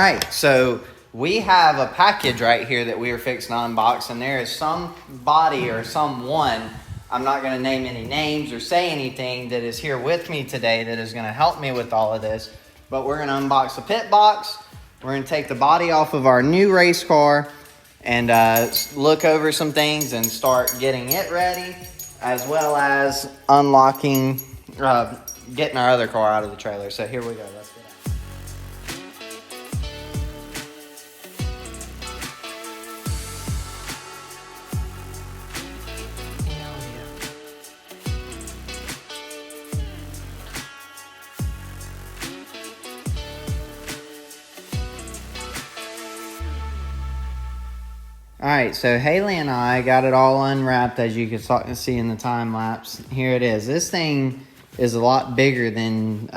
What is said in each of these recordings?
right, so we have a package right here that we are fixing to unbox, and there is somebody or someone, I'm not going to name any names or say anything, that is here with me today that is going to help me with all of this. But we're going to unbox the pit box. We're going to take the body off of our new race car and look over some things and start getting it ready, as well as unlocking, getting our other car out of the trailer. So here we go. Let's get out. All right, so Haley and I got it all unwrapped, as you can see in the time lapse. Here it is. This thing is a lot bigger than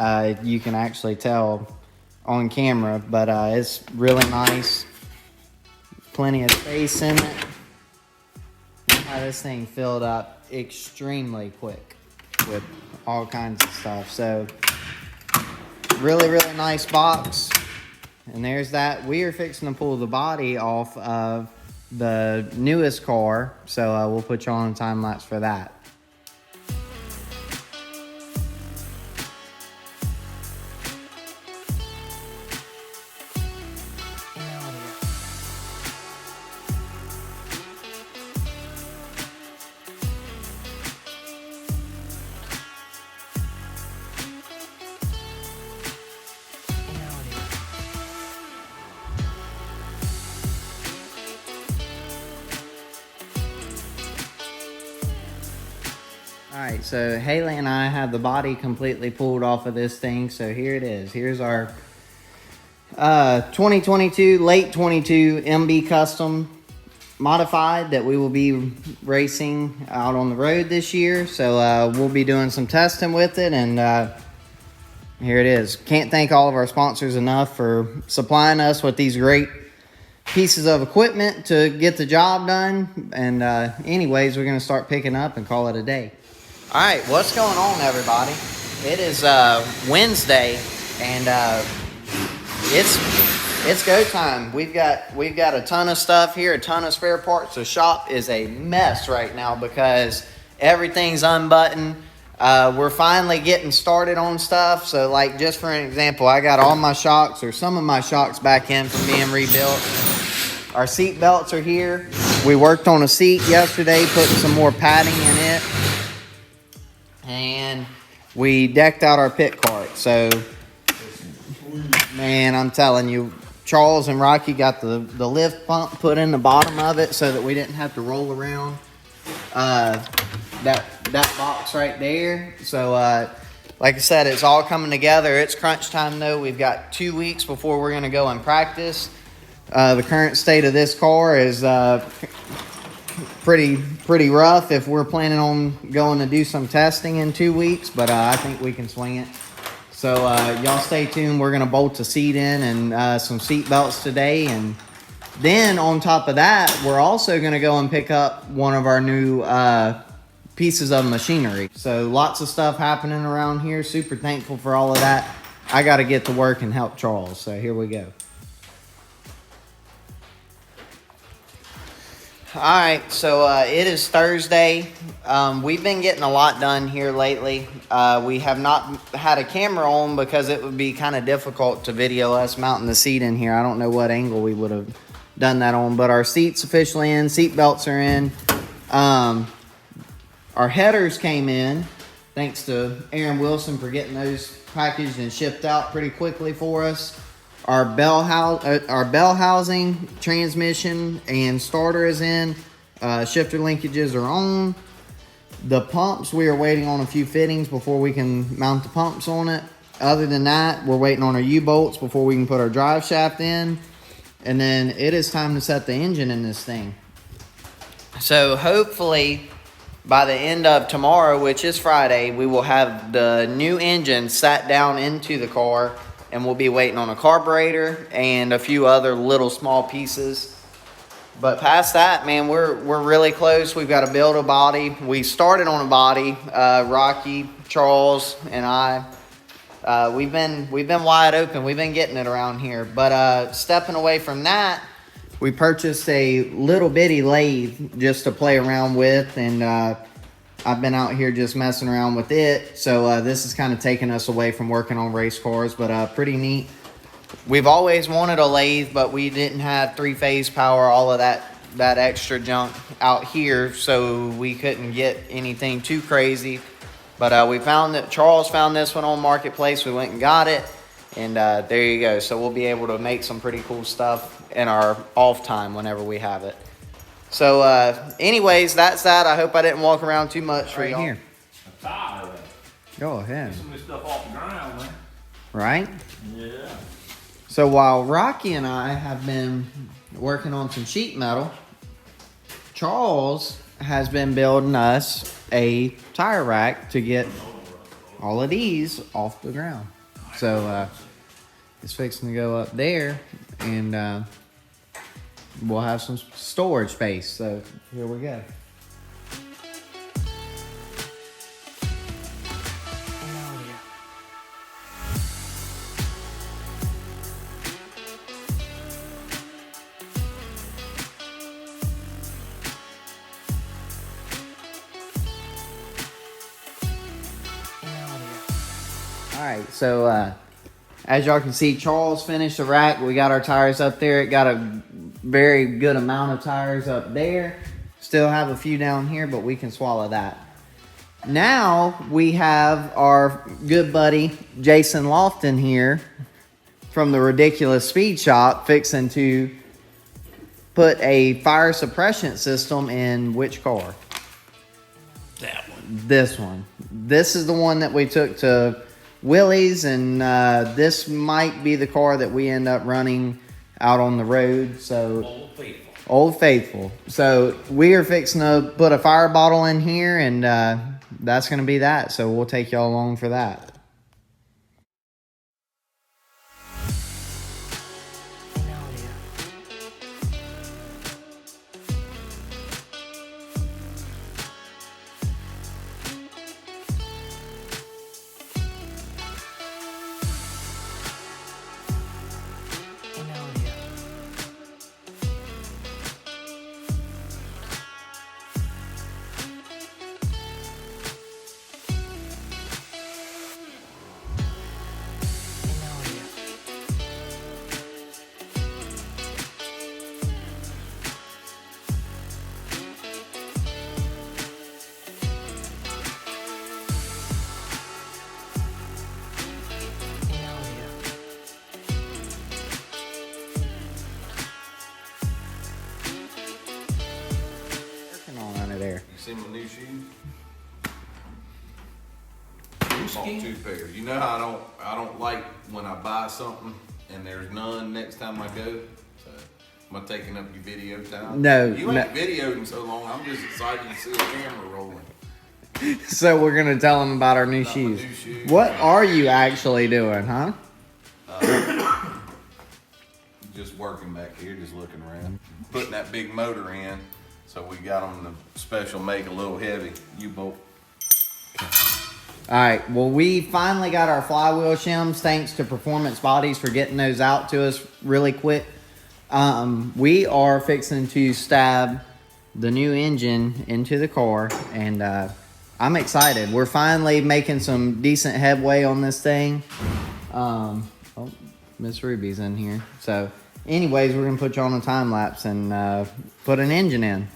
you can actually tell on camera, but it's really nice. Plenty of space in it. Look how this thing filled up extremely quick with all kinds of stuff. So really, really nice box. And there's that. We are fixing to pull the body off of the newest car, so we'll put you on a time lapse for that. Alright, so Haley and I have the body completely pulled off of this thing, so here it is. Here's our 2022, late 22 MB Custom Modified that we will be racing out on the road this year. So we'll be doing some testing with it, and here it is. Can't thank all of our sponsors enough for supplying us with these great pieces of equipment to get the job done. And anyways, we're going to start picking up and call it a day. All right, what's going on, everybody? It is Wednesday, and it's go time. We've got a ton of stuff here, a ton of spare parts. The shop is a mess right now because everything's unbuttoned. We're finally getting started on stuff. So, like, just for an example, I got all my shocks, or some of my shocks, back in from being rebuilt. Our seat belts are here. We worked on a seat yesterday, putting some more padding in it. And we decked out our pit cart. So, man, I'm telling you, Charles and Rocky got the lift pump put in the bottom of it so that we didn't have to roll around that box right there. So, like I said, it's all coming together. It's crunch time, though. We've got 2 weeks before we're going to go and practice. The current state of this car is pretty rough if we're planning on going to do some testing in 2 weeks, but I think we can swing it. So y'all stay tuned. We're going to bolt the seat in and some seat belts today, and then on top of that, we're also going to go and pick up one of our new pieces of machinery. So lots of stuff happening around here. Super thankful for all of that. I got to get to work and help Charles, so here we go. Alright, so it is Thursday. We've been getting a lot done here lately. We have not had a camera on because it would be kind of difficult to video us mounting the seat in here. I don't know what angle we would have done that on, but our seat's officially in. Seat belts are in. Our headers came in. Thanks to Aaron Wilson for getting those packaged and shipped out pretty quickly for us. Our bell housing, transmission, and starter is in. Shifter linkages are on. The pumps, we are waiting on a few fittings before we can mount the pumps on it. Other than that, we're waiting on our U-bolts before we can put our drive shaft in. And then it is time to set the engine in this thing. So hopefully by the end of tomorrow, which is Friday, we will have the new engine sat down into the car, and we'll be waiting on a carburetor and a few other little small pieces. But past that, man, we're really close. We've got to build a body. We started on a body, Rocky, Charles, and I. we've been wide open. We've been getting it around here. But stepping away from that, we purchased a little bitty lathe just to play around with, and I've been out here just messing around with it. So this is kind of taking us away from working on race cars, but pretty neat. We've always wanted a lathe, but we didn't have 3-phase power, all of that extra junk out here, so we couldn't get anything too crazy. But we found that Charles found this one on Marketplace. We went and got it, and there you go. So we'll be able to make some pretty cool stuff in our off time whenever we have it. So anyways, that's that. I hope I didn't walk around too much for you here. Go ahead. Get some of this stuff off the ground, man. Right? Yeah. So while Rocky and I have been working on some sheet metal, Charles has been building us a tire rack to get all of these off the ground. So it's fixing to go up there, and we'll have some storage space. So here we go. Alright, so as y'all can see, Charles finished the rack. We got our tires up there. It got a very good amount of tires up there. Still have a few down here, but we can swallow that. Now we have our good buddy Jason Lofton here from the Ridiculous Speed Shop fixing to put a fire suppression system in which car? That one. This one. This is the one that we took to Willie's, and this might be the car that we end up running out on the road. So Old Faithful. So we are fixing to put a fire bottle in here, and that's going to be that. So we'll take y'all along for that. There. You see my new shoes? Bought 2 pairs. You know how I don't like when I buy something and there's none next time I go. So am I taking up your video time? No. You ain't videoed in so long. I'm just excited to see the camera rolling. So we're gonna tell them about our new shoes. What are you actually doing, huh? Just working back here, just looking around, putting that big motor in. So we got them to special make a little heavy U-bolt. All right, well, we finally got our flywheel shims, thanks to Performance Bodies for getting those out to us really quick. We are fixing to stab the new engine into the car, and I'm excited. We're finally making some decent headway on this thing. Oh, Miss Ruby's in here. So anyways, we're gonna put you on a time lapse and put an engine in.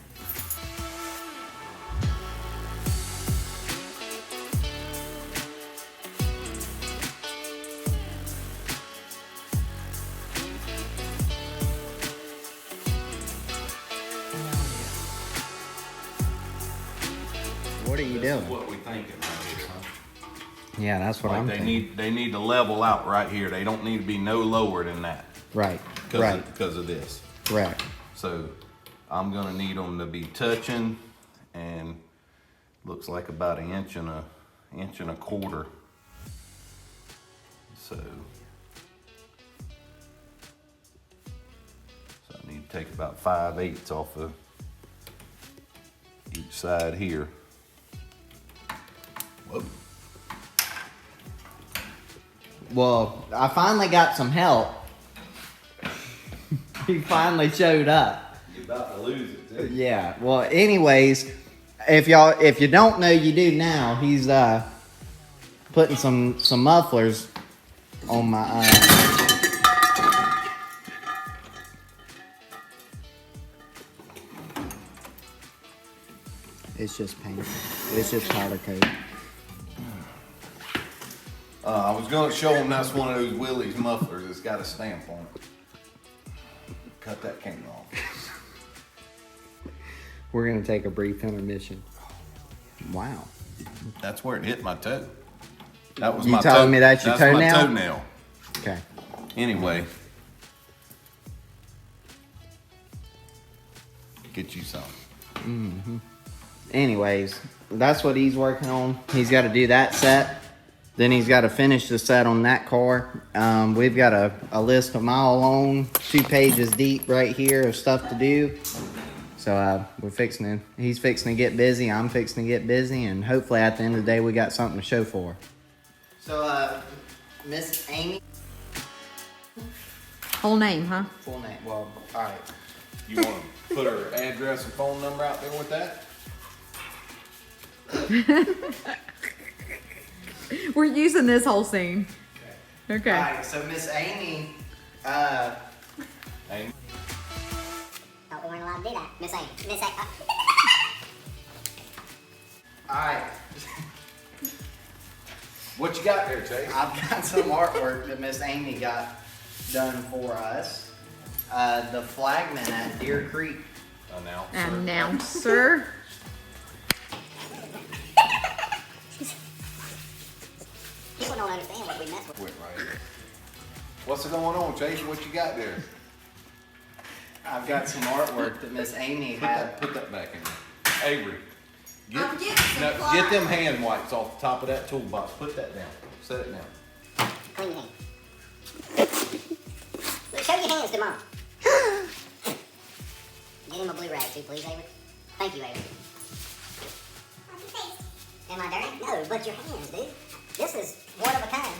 What are you doing? What we thinking right here, huh? Yeah, that's what I'm thinking. They need to level out right here. They don't need to be no lower than that. Right. Because of this. Right. So I'm gonna need them to be touching, and looks like about an inch and a quarter. So I need to take about 5/8 off of each side here. Whoa. Well, I finally got some help. He finally showed up. You're about to lose it, too. Yeah. Well, anyways, if you don't know, you do now. He's putting some mufflers on my. It's just paint. It's just powder coat. I was gonna show him that's one of those Willie's mufflers. It's got a stamp on it. Cut that camera off. We're gonna take a brief intermission. Wow. That's where it hit my toe. That was You my telling me that's your toenail? my toenail. Okay. Anyway. Get you some. Anyways, that's what he's working on. He's got to do that set. Then he's got to finish the set on that car. We've got a list a mile long, 2 pages deep right here of stuff to do. So we're fixing to, he's fixing to get busy. I'm fixing to get busy. And hopefully at the end of the day, we got something to show for her. So, Miss Amy. Whole name, huh? Full name. Well, all right. You want to put her address and phone number out there with that? We're using this whole scene. Okay. All right, so Miss Amy, Amy? Oh, we weren't allowed to do that. Miss Amy. Miss Amy. all right. What you got there, Chase? I've got some artwork that Miss Amy got done for us. The flagman at Deer Creek. Announcer. People don't understand what we mess with. Quit right here. What's going on, Chase? What you got there? I've got some artwork that Miss Amy had. Put that back in there. Avery. I'm getting some Get them hand wipes off the top of that toolbox. Put that down. Set it down. Clean your hands. Look, show your hands to Mom. Get him a blue rag too, please, Avery. Thank you, Avery. Am I dirty? No, but your hands, dude. This is one of a kind.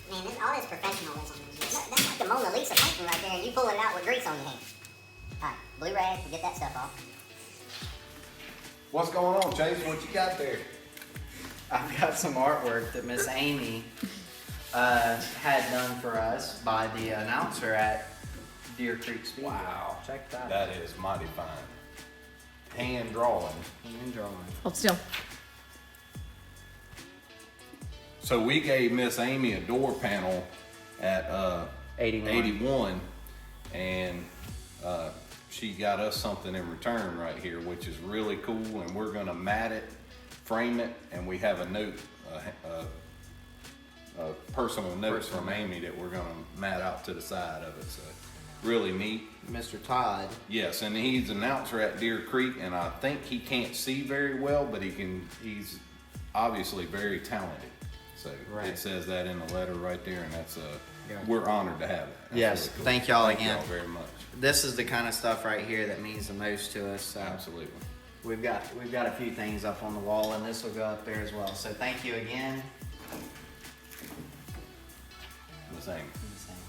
Man, all this professionalism is just, that's like the Mona Lisa painting right there, and you pulling it out with grease on your hands. Alright, blue rag to get that stuff off. What's going on, Chase? What you got there? I've got some artwork that Miss Amy had done for us by the announcer at Deer Creek Speedway. Wow. Check that out. That is mighty fine. Hand drawing. Hand drawing. Hold still. So we gave Miss Amy a door panel at 81, and she got us something in return right here, which is really cool. And we're gonna mat it, frame it, and we have a note, a personal note from Amy that we're gonna mat out to the side of it. So really neat. Mr. Todd. Yes, and he's an announcer at Deer Creek, and I think he can't see very well, but he's obviously very talented. So Right. It says that in the letter right there, and that's Yeah. we're honored to have that. That's Yes, really cool. thank y'all Thank again. y'all very much. This is the kind of stuff right here that means the most to us. Absolutely. We've got a few things up on the wall, and this will go up there as well. So thank you again. The same.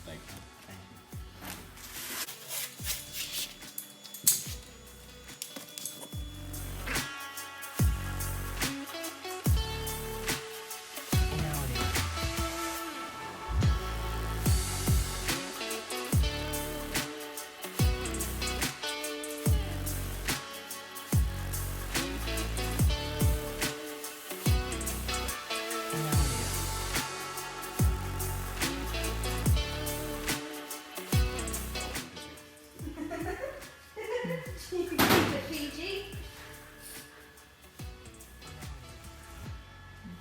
Thank you. Thank you.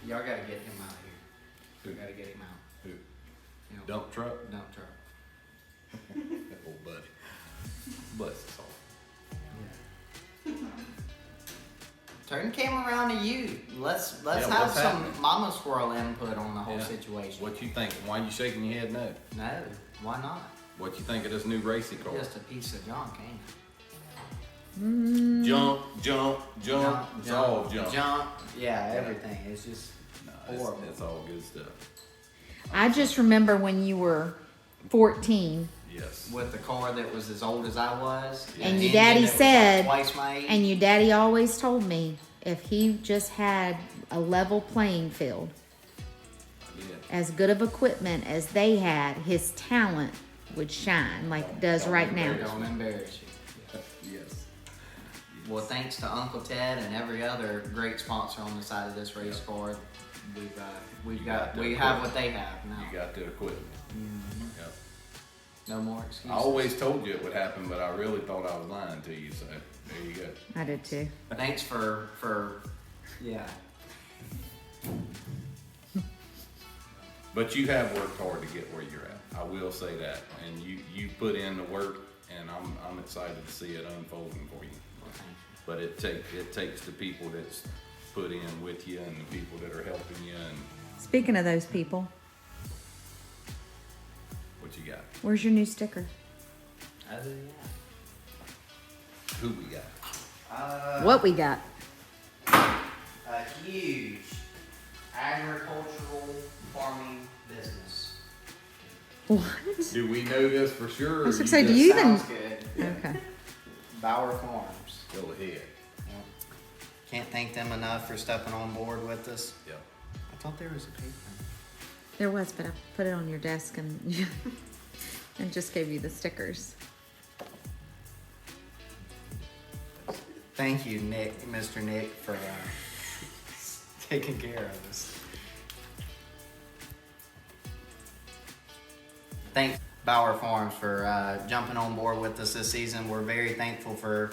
Y'all gotta get him out of here. We gotta get him out. Who? You know, Dump truck? dump truck. That old buddy. Bless his heart. Turn the camera around to you. Let's Yeah, have what's some happening? mama squirrel input on the whole Yeah. situation. What you think? Why you shaking your head no? No, why not? What you think of this new racy car? Just a piece of junk, ain't it? Jump, jump, jump. It's all jump. Junk. Yeah, everything. It's just. No, Horrible. It's all good stuff. I just remember when you were 14 Yes. With the car that was as old as I was. and an your engine daddy that was like said, twice my age. and your daddy always told me if he just had a level playing field, Yeah. as good of equipment as they had, his talent would shine like it does right now. Don't embarrass you. Yes. Well, thanks to Uncle Ted and every other great sponsor on the side of this race car, we have what they have now. You got the equipment. Yep. No more excuses. I always told you it would happen, but I really thought I was lying to you. So there you go. I did too. Thanks for yeah. But you have worked hard to get where you're at. I will say that, and you put in the work, and I'm excited to see it unfolding for you. Well, thank you. But it takes the people that's put in with you and the people that are helping you. And Speaking of those people, what you got? where's your new sticker? Other than Who we got? that, What we got? a huge agricultural farming business. What? Do we know this for sure? I was or gonna say, do just you even- Sounds good. Okay. Bauer Farms. Go ahead. Yep. Can't thank them enough for stepping on board with us. Yep. I thought there was a paper. There was, but I put it on your desk and and just gave you the stickers. Thank you, Nick, Mr. Nick, for taking care of us. Thanks, Bauer Farms, for jumping on board with us this season. We're very thankful for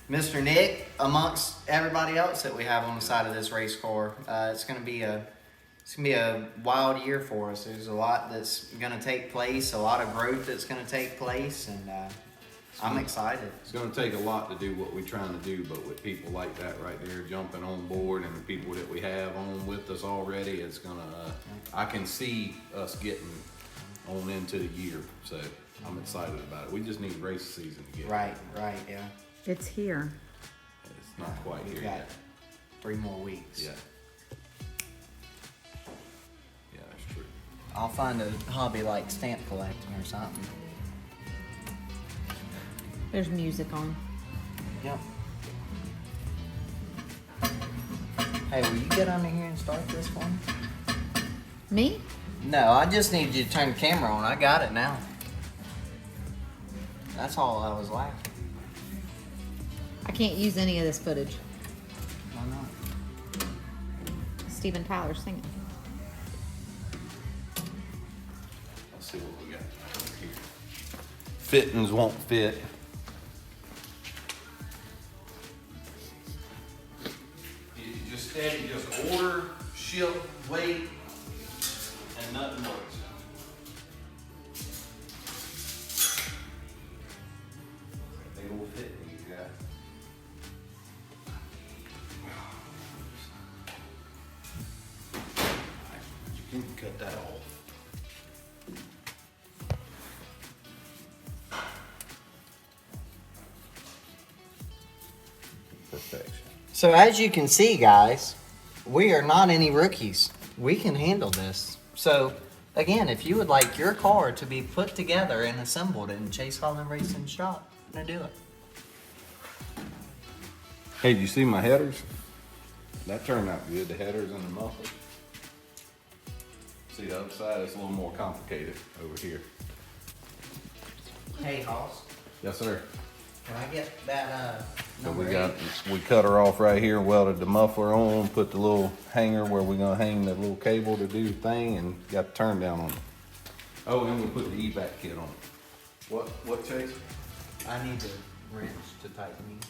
Mr. Nick amongst everybody else that we have on the side of this race car. It's gonna be a wild year for us. There's a lot that's gonna take place, a lot of growth that's gonna take place, and I'm excited. It's going to take a lot to do what we're trying to do, but with people like that right there jumping on board and the people that we have on with us already, it's going to, I can see us getting on into the year. So I'm excited about it. We just need race season to get Right, yeah. It's here. It's not quite We've here got yet. 3 more weeks. Yeah. Yeah, that's true. I'll find a hobby like stamp collecting or something. There's music on. Yep. Hey, will you get under here and start this one? Me? No, I just need you to turn the camera on. I got it now. That's all I was lacking. I can't use any of this footage. Why not? Steven Tyler singing. Let's see what we got here. Fittings won't fit. You just steady, just order, ship, wait, and nothing works. Big old fit you got. You can cut that off. Perfection. So as you can see, guys, we are not any rookies. We can handle this. So again, if you would like your car to be put together and assembled in Chase Holland Racing shop, I'm gonna do it. Hey, did you see my headers? That turned out good, the headers and the muffler. See the other side, it's a little more complicated over here. Hey, Hoss, Yes, sir. can I get that So number we cut her off right here, welded the muffler on, put the little hanger where we're gonna hang the little cable to do the thing, and got the turn down on it. Oh, and we put the evac kit on it. What, Chase? 8? I need the wrench to tighten these.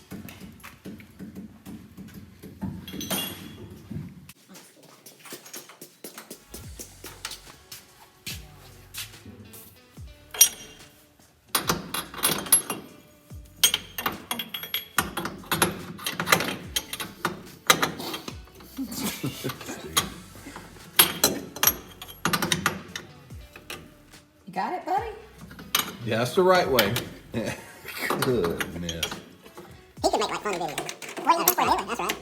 You got it, buddy? Yeah, that's the right way. Yeah. Goodness. He can make like funny videos. Well, yeah, that's right.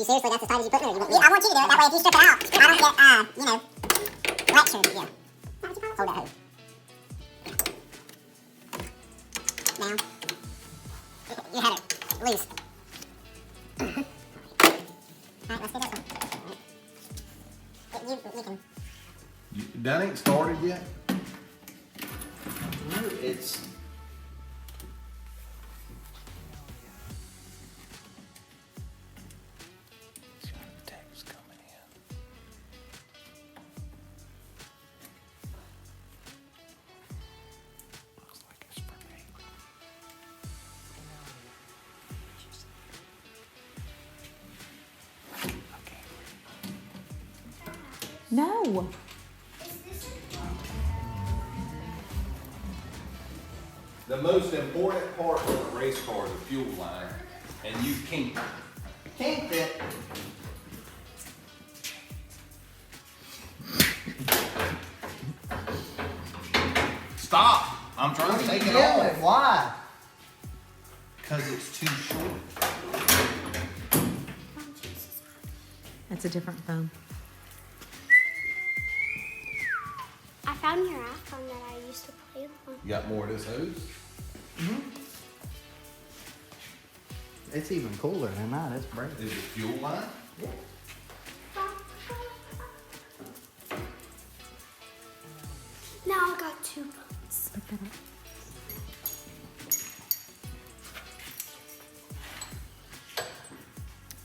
You seriously, that's as tight as you put it? I want you to do it. That way, if you strip it out, I don't get, you know, lectured. Yeah. Hold that hose. Now, you had it loose. Alright, let's do this one. You can. That ain't started yet? No, it's. Text coming in. Looks like it's for me. No. The most important part of a race car is the fuel line, and you can't. Kinked it. Stop! I'm trying to take it Yeah, off. why? Because it's too short. That's a different phone. I found your iPhone that I used to play on. You got more of this hose? It's even cooler than that. It's bright. Is it fuel line? Now I got 2 phones. Put that up.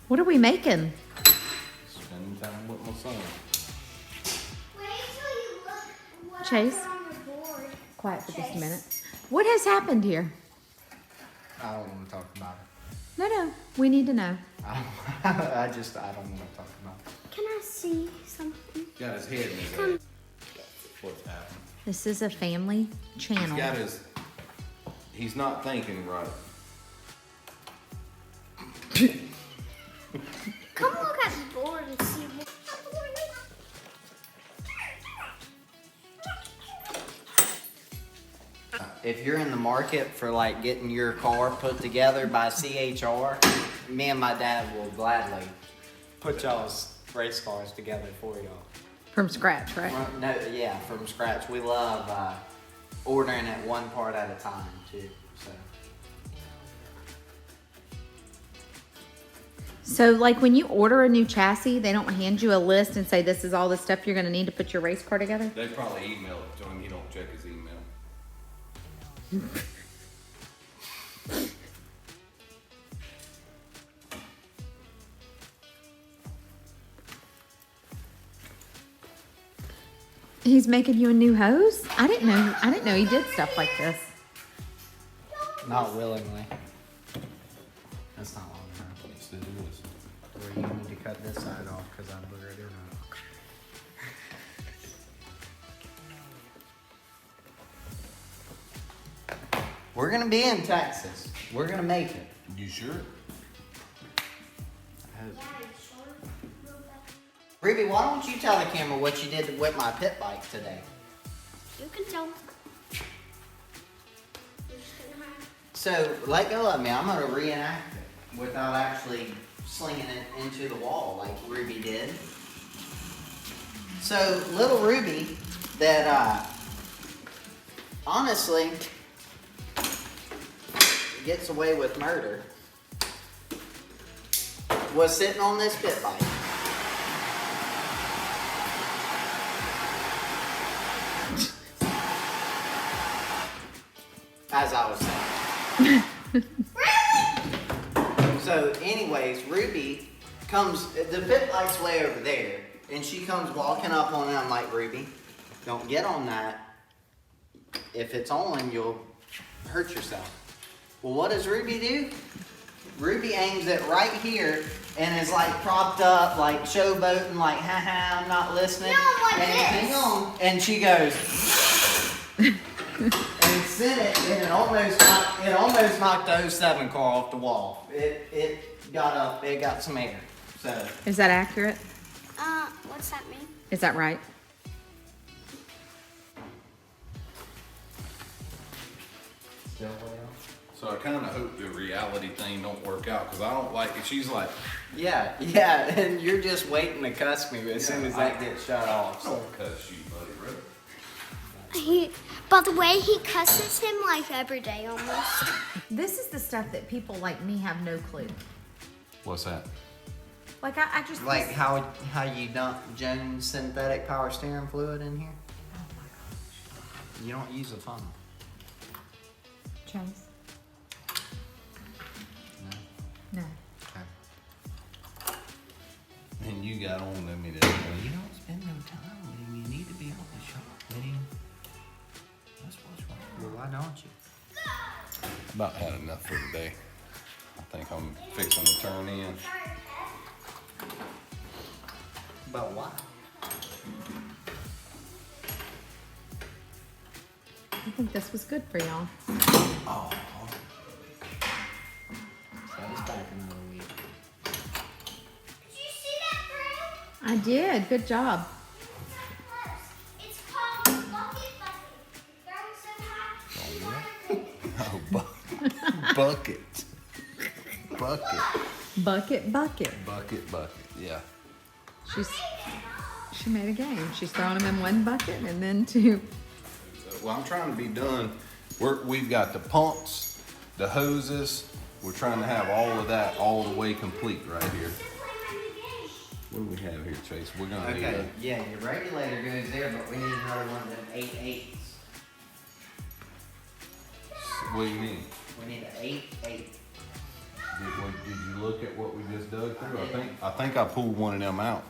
What are we making? Spending time with my son. Wait till you look what Chase? I put on your board. Quiet for just a minute. What has happened here? I don't want to talk about it. No, we need to know. I don't want to talk about it. Can I see something? Got his head in his head. What's happening? This is a family He's channel. got his. He's not thinking right. Come look at the board and see what. If you're in the market for like getting your car put together by CHR, me and my dad will gladly put y'all's race cars together for y'all. From scratch, right? No, yeah, from scratch. We love ordering it one part at a time too. So, like when you order a new chassis, they don't hand you a list and say this is all the stuff you're going to need to put your race car together? They probably email it to him. He don't check his email. He's making you a new hose? I didn't know he did stuff like this. Not willingly. That's not long enough. Yes, it is. Or you need to cut this side off because I boogered it up. We're gonna be in Texas. We're gonna make it. You sure? Ruby, why don't you tell the camera what you did with my pit bike today? You can tell. So let go of me. I'm gonna reenact it without actually slinging it into the wall like Ruby did. So little Ruby, that honestly gets away with murder, was sitting on this pit bike. As I was saying. So anyways, Ruby comes, the pit bike's way over there, and she comes walking up on it. I'm like, Ruby, don't get on that. If it's on, you'll hurt yourself. Well, what does Ruby do? Ruby aims it right here and is like propped up, like showboating, like, haha, I'm not listening. No, like and this. hang on. And she goes, and sent it, and it almost knocked the 07 car off the wall. It got up, it got some air. So Is that accurate? What's that mean? Is that right? still well. So I kind of hope the reality thing don't work out because I don't like it. She's like, Yeah, and you're just waiting to cuss me as soon as that gets shut off. I don't cuss you, buddy, really. But the way he cusses him like every day almost. This is the stuff that people like me have no clue. What's that? Like I just Like how you dump Jones synthetic power steering fluid in here? Oh my gosh. You don't use a funnel. Chase. No. No. And you got on to me that you don't spend no time with him. You need to be on the shop with him. That's what's wrong. Well, why don't you? About had enough for today. I think I'm fixing to turn in. But why? I think this was good for y'all. Oh. So it's back another week. Did you see that through? I did. Good job. It's called bucket bucket. Throwing so high. You want to Oh, bucket. Bucket. Bucket. Bucket. Yeah. She made a game. She's throwing them in one bucket and then two. Well, I'm trying to be done. We've got the pumps, the hoses. We're trying to have all of that all the way complete right here. What do we have here, Chase? We're gonna need Okay, yeah, your regulator goes there, but we need another one of them 8/8s. What do you mean? We need an 8/8. Did you look at what we just dug through? I think I pulled one of them out.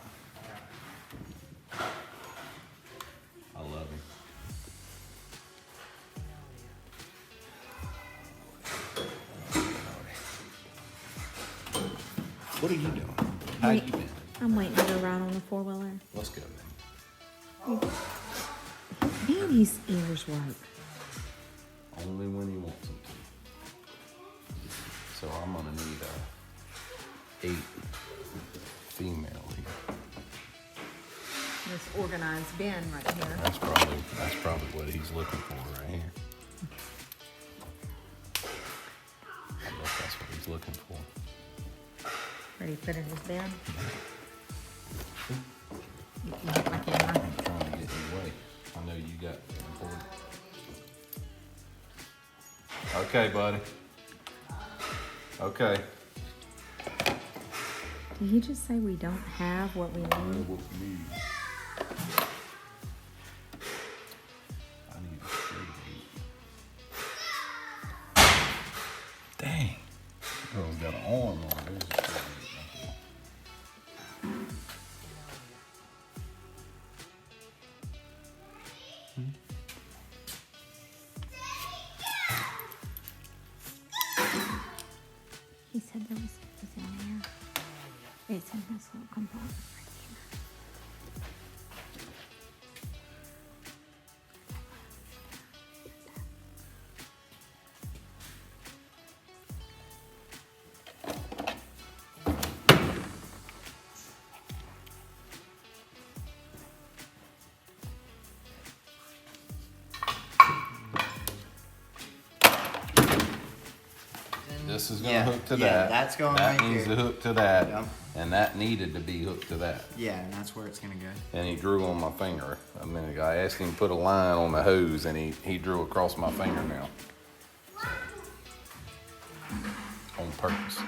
I love him. What are you doing? How you been? I'm waiting to go ride on the 4-wheeler. Let's go, man. Man, his ears work. Only when he wants them to. So I'm gonna need 8 female here. This organized bin right here. That's probably what he's looking for right here. I bet that's what he's looking for. Ready to put in his bin? You can hit my camera. I'm trying to get in the way. I know you got important. Okay, buddy. Okay. Did he just say we don't have what we I know need? what we need. I need a straight gate. Dang. Girl's got an arm on it. There's a straight gate right there. He said there was in there. It's in this little compartment right here. This is gonna Yeah, hook to yeah, that. that's going that right needs there. to hook to that. Yep. And that needed to be hooked to that. Yeah, and that's where it's gonna go. And he drew on my finger a minute ago. I asked him to put a line on the hose and he drew across my fingernail. On purpose.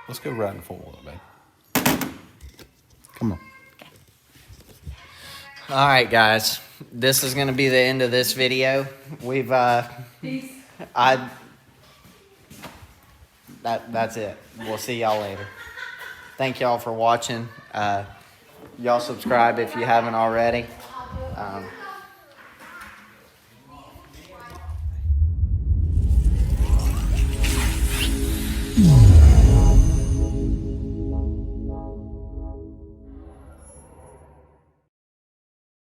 Let's go riding 4-wheeler, babe. Come on. All right, guys. This is gonna be the end of this video. We've that's it. We'll see y'all later. Thank y'all for watching. Y'all subscribe if you haven't already.